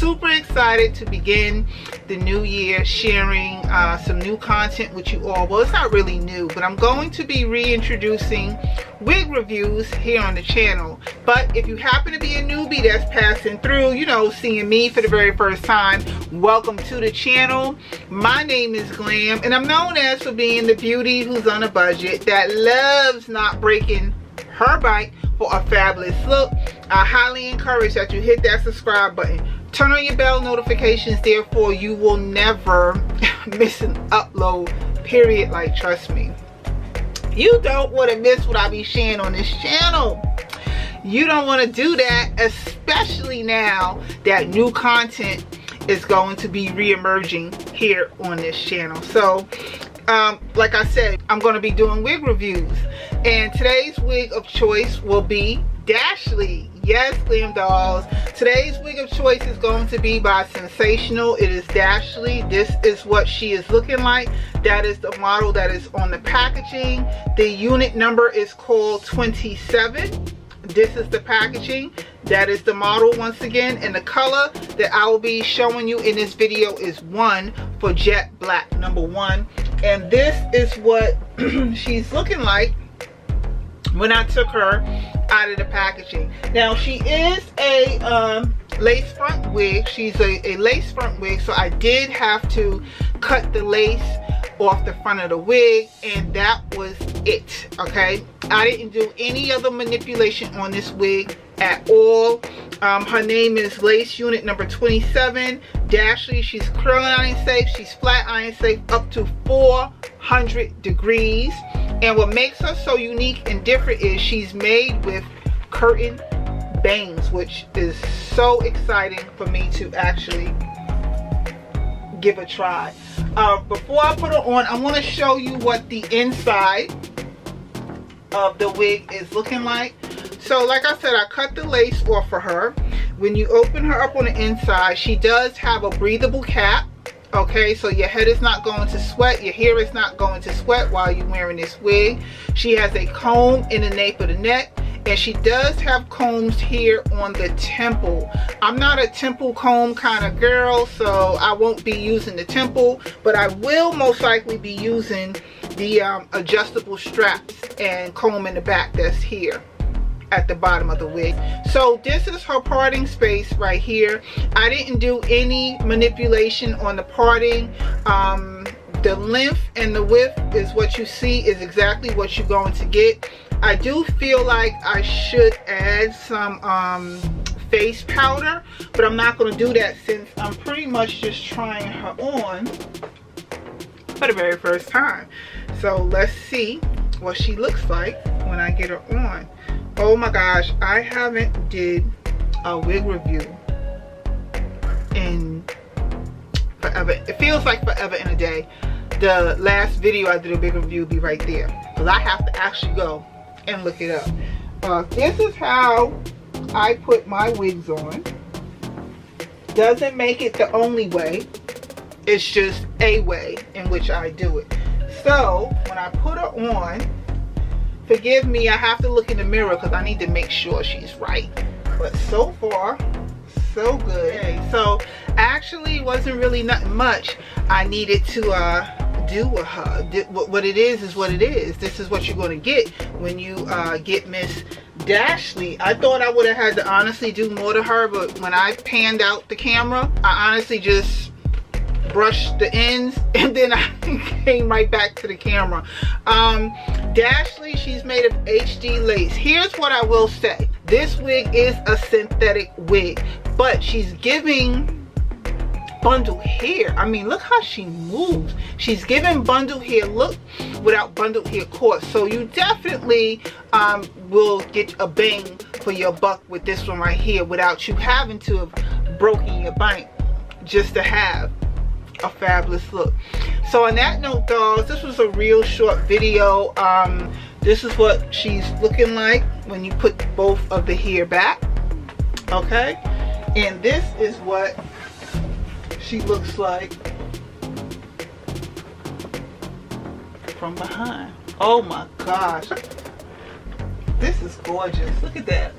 super excited to begin the new year sharing some new content with you all. Well, it's not really new, but I'm going to be reintroducing wig reviews here on the channel. But if you happen to be a newbie that's passing through, you know, seeing me for the very first time, welcome to the channel. My name is Glam, and I'm known as for being the beauty who's on a budget that loves not breaking her bank for a fabulous look. I highly encourage that you hit that subscribe button, turn on your bell notifications, therefore you will never miss an upload, period. Like, trust me, you don't want to miss what I be sharing on this channel. You don't want to do that, especially now that new content is going to be re-emerging here on this channel. So like I said, I'm going to be doing wig reviews, and today's wig of choice will be DASHLY. Yes, Glam dolls, today's wig of choice is going to be by Sensational. It is DASHLY. This is what she is looking like. That is the model that is on the packaging. The unit number is called 27. This is the packaging. That is the model once again, and the color that I will be showing you in this video is 1 for jet black, number 1. And this is what she's looking like when I took her out of the packaging. Now, she is a lace front wig. She's a lace front wig, so I did have to cut the lace off the front of the wig, and that was it. Okay, I didn't do any other manipulation on this wig at all. Her name is lace unit number 27, DASHLY. She's curling iron safe, she's flat iron safe up to 400 degrees. And what makes her so unique and different is she's made with curtain bangs, which is so exciting for me to actually give a try. Before I put her on, I want to show you what the inside of the wig is looking like. So like I said, I cut the lace off for her. When you open her up on the inside, she does have a breathable cap. Okay, so your head is not going to sweat, your hair is not going to sweat while you're wearing this wig. She has a comb in the nape of the neck, and she does have combs here on the temple. I'm not a temple comb kind of girl, so I won't be using the temple, but I will most likely be using the adjustable straps and comb in the back that's here at the bottom of the wig. So this is her parting space right here. I didn't do any manipulation on the parting. The length and the width is what you see, is exactly what you're going to get. I do feel like I should add some face powder, but I'm not going to do that since I'm pretty much just trying her on for the very first time. So let's see what she looks like when I get her on. Oh my gosh, I haven't did a wig review in forever. It feels like forever and a day. The last video I did a wig review will be right there, because I have to actually go and look it up. This is how I put my wigs on. Doesn't make it the only way. It's just a way in which I do it. So when I put her on, forgive me, I have to look in the mirror because I need to make sure she's right. But so far, so good. Okay, so actually wasn't really nothing much I needed to do with her. What it is what it is. This is what you're going to get when you get Miss DASHLY. I thought I would have had to honestly do more to her, but when I panned out the camera, I honestly just brushed the ends and then I came right back to the camera. DASHLY, she's made of HD lace. Here's what I will say. This wig is a synthetic wig, but she's giving bundle hair. I mean, look how she moves. She's giving bundle hair look without bundle hair cord. So you definitely will get a bang for your buck with this one right here without you having to have broken your bank just to have a fabulous look. So on that note, dolls, this was a real short video. This is what she's looking like when you put both of the hair back. Okay, and this is what she looks like from behind. Oh my gosh, this is gorgeous. Look at that.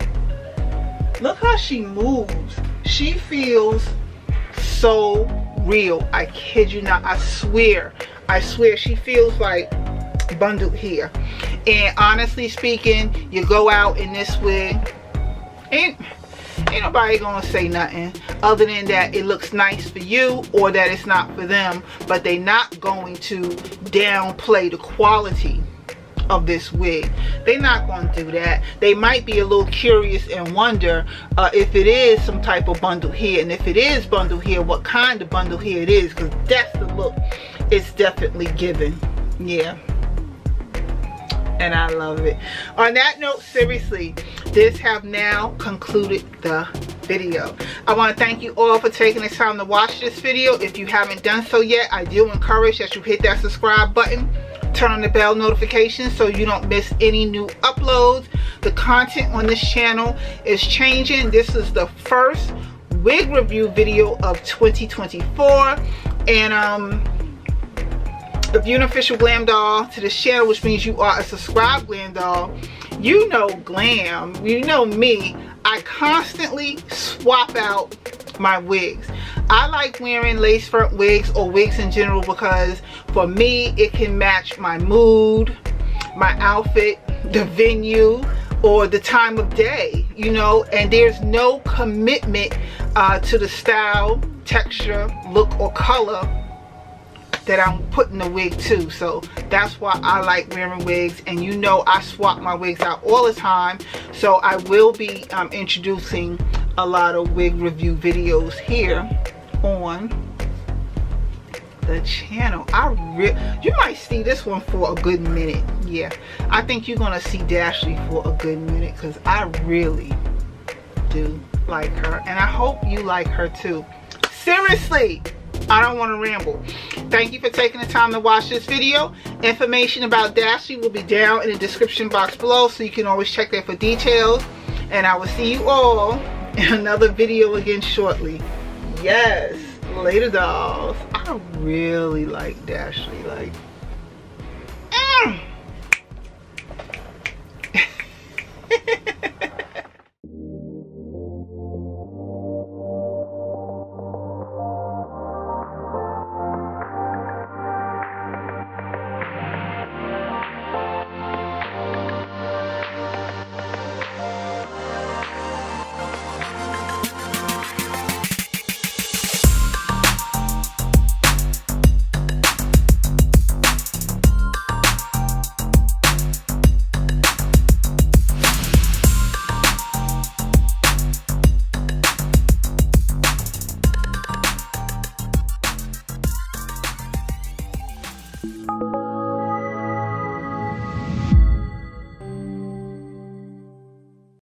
Look how she moves. She feels so real. I kid you not. I swear she feels like bundled hair. And honestly speaking, you go out in this wig, ain't nobody gonna say nothing other than that it looks nice for you or that it's not for them, but they're not going to downplay the quality of this wig. They're not going to do that. They might be a little curious and wonder if it is some type of bundled hair, and if it is bundled hair, what kind of bundled hair it is, because that's the look it's definitely given. Yeah, and I love it. On that note, seriously, this have now concluded the video. I want to thank you all for taking the time to watch this video. If you haven't done so yet, I do encourage that you hit that subscribe button, turn on the bell notifications so you don't miss any new uploads. The content on this channel is changing. This is the first wig review video of 2024, and if you're an official glam doll to this channel, which means you are a subscribed glam doll, you know glam, you know me, I constantly swap out my wigs. I like wearing lace front wigs or wigs in general because for me it can match my mood, my outfit, the venue, or the time of day, you know, and there's no commitment to the style, texture, look, or color that I'm putting the wig to. So that's why I like wearing wigs, and you know I swap my wigs out all the time. So I will be introducing a lot of wig review videos here on the channel. You might see this one for a good minute. Yeah, I think you're gonna see Dashlly for a good minute because I really do like her, and I hope you like her too. Seriously, I don't want to ramble. Thank you for taking the time to watch this video. Information about Dashlly will be down in the description box below, so you can always check there for details. And I will see you all in another video again shortly. Yes, later dolls. I really like Dashlly. Like, you.